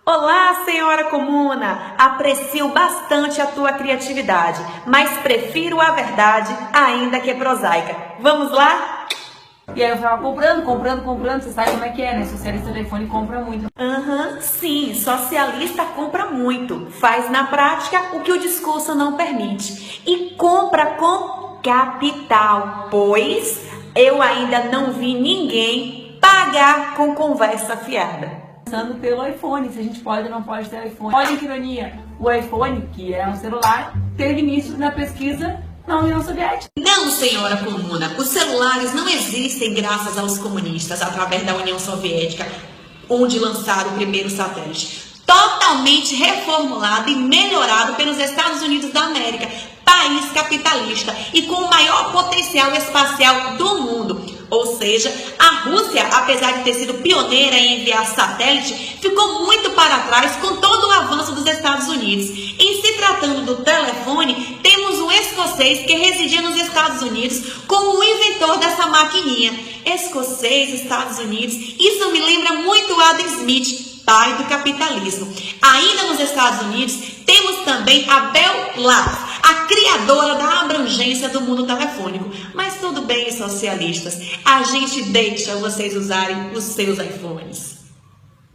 Olá, senhora comuna! Aprecio bastante a tua criatividade, mas prefiro a verdade ainda que prosaica. Vamos lá? E aí eu ficava comprando, você sabe como é que é, né? Socialista telefone compra muito. Sim, socialista compra muito, faz na prática o que o discurso não permite e compra com capital, pois eu ainda não vi ninguém pagar com conversa fiada. Passando pelo iPhone, se a gente pode ou não pode ter iPhone. Olha que ironia, o iPhone, que é um celular, teve início na pesquisa na União Soviética. Não, senhora comuna, os celulares não existem graças aos comunistas através da União Soviética, onde lançaram o primeiro satélite. Totalmente reformulado e melhorado pelos Estados Unidos da América, país capitalista e com o maior potencial espacial do mundo. Ou seja, a Rússia, apesar de ter sido pioneira em enviar satélite, ficou muito para trás com todo o avanço dos Estados Unidos. Em se tratando do telefone, temos um escocês que residia nos Estados Unidos como o inventor dessa maquininha. Escocês, Estados Unidos, isso me lembra muito Adam Smith, pai do capitalismo. Ainda nos Estados Unidos, temos também a Bell Labs, a criadora da abrangência do mundo telefônico. Mas tudo bem, socialistas, a gente deixa vocês usarem os seus iPhones.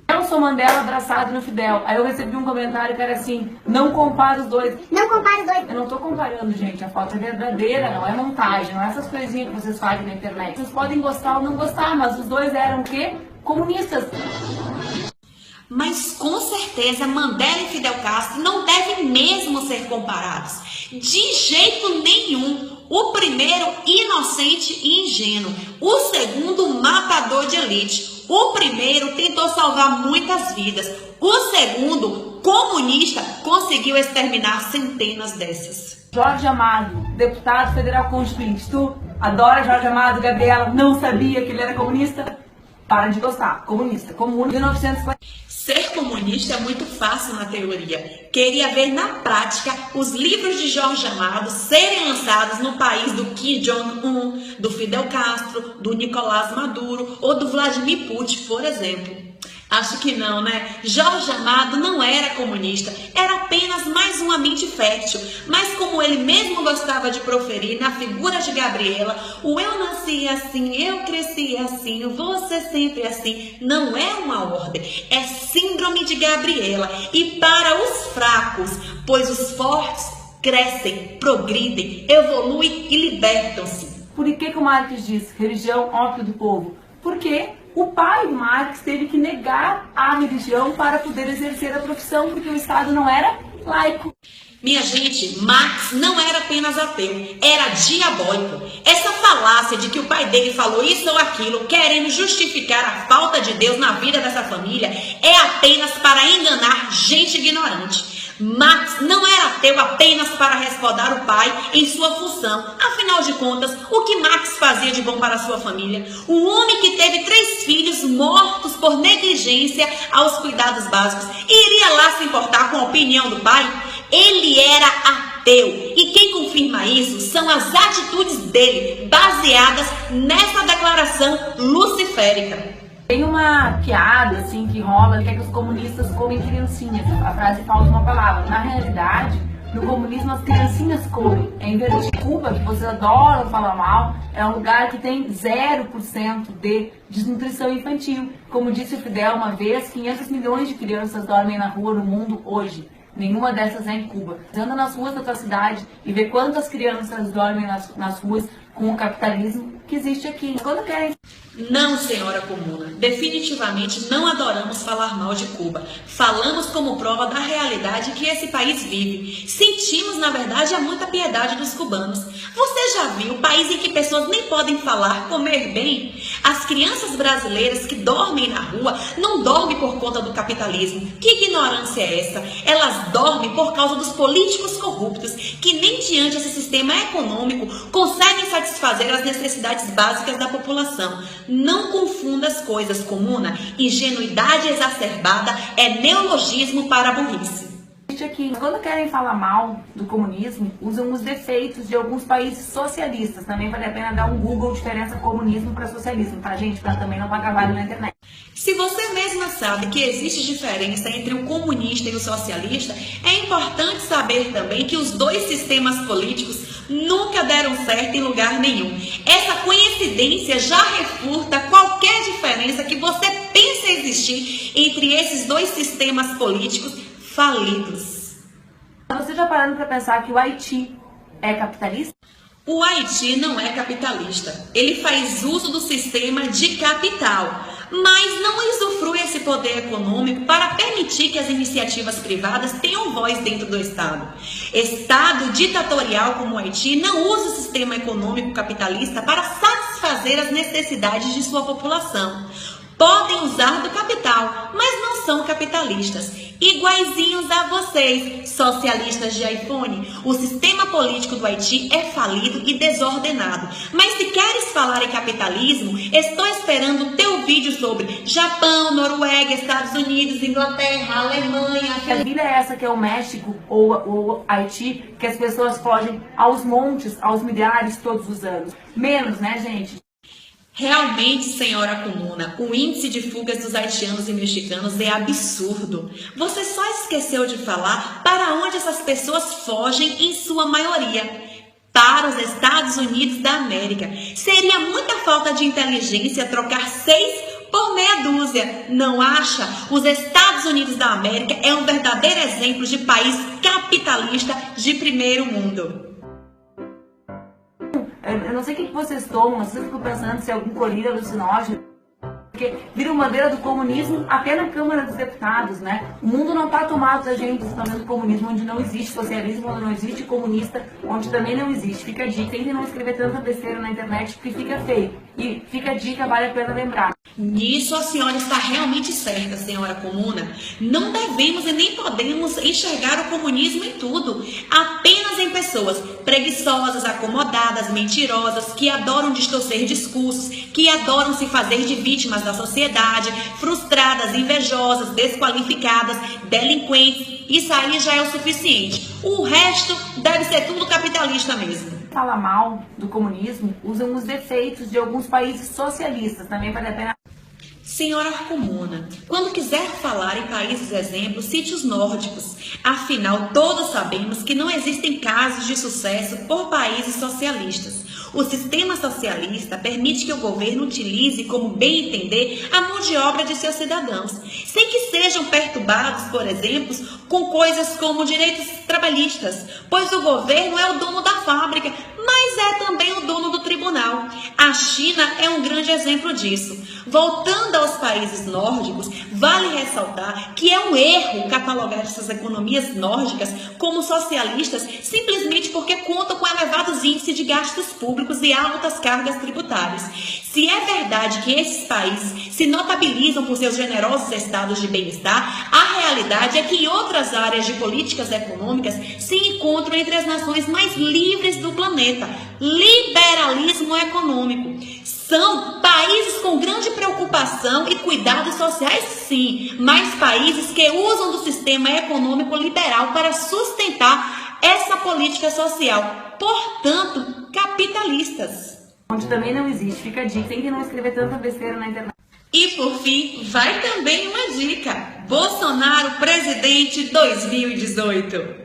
Nelson Mandela abraçado no Fidel. Aí eu recebi um comentário que era assim: não compara os dois. Não compara os dois. Eu não tô comparando, gente. A foto é verdadeira, não é montagem, não é essas coisinhas que vocês fazem na internet. Vocês podem gostar ou não gostar, mas os dois eram o quê? Comunistas. Mas com certeza Mandela e Fidel Castro não devem mesmo ser comparados. De jeito nenhum. O primeiro, inocente e ingênuo. O segundo, matador de elite. O primeiro tentou salvar muitas vidas. O segundo, comunista, conseguiu exterminar centenas dessas. Jorge Amado, deputado federal constituinte. Tu adora Jorge Amado, Gabriela, não sabia que ele era comunista? Para de gostar. Comunista. Comum 1940. Ser comunista é muito fácil na teoria. Queria ver na prática os livros de Jorge Amado serem lançados no país do Kim Jong-un, do Fidel Castro, do Nicolás Maduro ou do Vladimir Putin, por exemplo. Acho que não, né? Jorge Amado não era comunista, era apenas mais uma mente fértil. Mas como ele mesmo gostava de proferir na figura de Gabriela, o eu nasci assim, eu cresci assim, você sempre assim, não é uma ordem, é síndrome de Gabriela. E para os fracos, pois os fortes crescem, progridem, evoluem e libertam-se. Por que o Marx diz religião ópio do povo? Porque o pai do Marx teve que negar a religião para poder exercer a profissão, porque o Estado não era laico. Minha gente, Marx não era apenas ateu, era diabólico. Essa falácia de que o pai dele falou isso ou aquilo, querendo justificar a falta de Deus na vida dessa família, é apenas para enganar gente ignorante. Marx não era ateu apenas para respaldar o pai em sua função. Afinal de contas, o que Marx fazia de bom para a sua família? O homem que teve 3 filhos mortos por negligência aos cuidados básicos, iria lá se importar com a opinião do pai? Ele era ateu. E quem confirma isso são as atitudes dele, baseadas nessa declaração luciférica. Tem uma piada assim que rola, que é que os comunistas comem criancinhas. A frase falta uma palavra. Na realidade, no comunismo as criancinhas comem. É invertido. Cuba, que vocês adoram falar mal, é um lugar que tem 0% de desnutrição infantil. Como disse o Fidel uma vez, 500 milhões de crianças dormem na rua no mundo hoje. Nenhuma dessas é em Cuba. Você anda nas ruas da tua cidade e vê quantas crianças dormem nas ruas com o capitalismo que existe aqui. Quando querem. Não, senhora comuna, definitivamente não adoramos falar mal de Cuba. Falamos como prova da realidade que esse país vive. Sentimos, na verdade, a muita piedade dos cubanos. Você já viu o país em que pessoas nem podem falar, comer bem? As crianças brasileiras que dormem na rua não dormem por conta do capitalismo. Que ignorância é essa? Elas dormem por causa dos políticos corruptos, que nem diante desse sistema econômico conseguem satisfazer as necessidades básicas da população. Não confunda as coisas, comuna. Ingenuidade exacerbada é neologismo para a burrice. existe aqui. Quando querem falar mal do comunismo, usam os defeitos de alguns países socialistas. Também vale a pena dar um Google diferença comunismo para socialismo, tá, gente? Para também não pagar trabalho na internet. Se você mesma sabe que existe diferença entre o comunista e o socialista, é importante saber também que os dois sistemas políticos nunca deram certo em lugar nenhum. Essa coincidência já refuta qualquer diferença que você pense existir entre esses dois sistemas políticos falidos. Você já parando para pensar que o Haiti é capitalista? O Haiti não é capitalista. Ele faz uso do sistema de capital, mas não usufrui esse poder econômico para permitir que as iniciativas privadas tenham voz dentro do Estado. Estado ditatorial como o Haiti não usa o sistema econômico capitalista para satisfazer as necessidades de sua população. Podem usar do capital, mas não são capitalistas. Iguaizinhos a vocês, socialistas de iPhone. O sistema político do Haiti é falido e desordenado. Mas se queres falar em capitalismo, estou esperando o teu vídeo sobre Japão, Noruega, Estados Unidos, Inglaterra, Alemanha. Que vida é essa que é o México ou o Haiti, que as pessoas fogem aos montes, aos milhares todos os anos? Menos, né, gente? Realmente, senhora Comuna, o índice de fugas dos haitianos e mexicanos é absurdo. Você só esqueceu de falar para onde essas pessoas fogem em sua maioria. Para os Estados Unidos da América. Seria muita falta de inteligência trocar 6 por meia dúzia. Não acha? Os Estados Unidos da América é um verdadeiro exemplo de país capitalista de primeiro mundo. Eu não sei o que vocês tomam, vocês ficam pensando se é algum colírio alucinógeno, porque vira uma bandeira do comunismo até na Câmara dos Deputados, né? O mundo não está tomado da gente do comunismo, onde não existe socialismo, onde não existe comunista, onde também não existe. Fica a dica, tentem não escrever tanta besteira na internet, porque fica feio. E fica a dica, vale a pena lembrar. Nisso a senhora está realmente certa, senhora Comuna. Não devemos e nem podemos enxergar o comunismo em tudo, apenas em pessoas preguiçosas, acomodadas, mentirosas, que adoram distorcer discursos, que adoram se fazer de vítimas da sociedade, frustradas, invejosas, desqualificadas, delinquentes. Isso aí já é o suficiente. O resto deve ser tudo capitalista mesmo. Fala mal do comunismo, usam os defeitos de alguns países socialistas. Também vale a pena. Senhora Comuna, quando quiser falar em países exemplos, cite os nórdicos. Afinal, todos sabemos que não existem casos de sucesso por países socialistas. O sistema socialista permite que o governo utilize como bem entender a mão de obra de seus cidadãos, sem que sejam perturbados, por exemplo, com coisas como direitos trabalhistas, pois o governo é o dono da fábrica, mas é também o dono do tribunal. A China é um grande exemplo disso. Voltando aos países nórdicos, vale ressaltar que é um erro catalogar essas economias nórdicas como socialistas simplesmente porque contam com elevados índices de gastos públicos e altas cargas tributárias. Se é verdade que esses países se notabilizam por seus generosos estados de bem-estar, a realidade é que em outras áreas de políticas econômicas se encontram entre as nações mais livres do planeta. Liberalismo econômico. São países com grande preocupação e cuidados sociais, sim, mas países que usam do sistema econômico liberal para sustentar essa política social, portanto, capitalistas. Onde também não existe, fica a dica, tem que não escrever tanta besteira na internet. E por fim, vai também uma dica: Bolsonaro presidente 2018.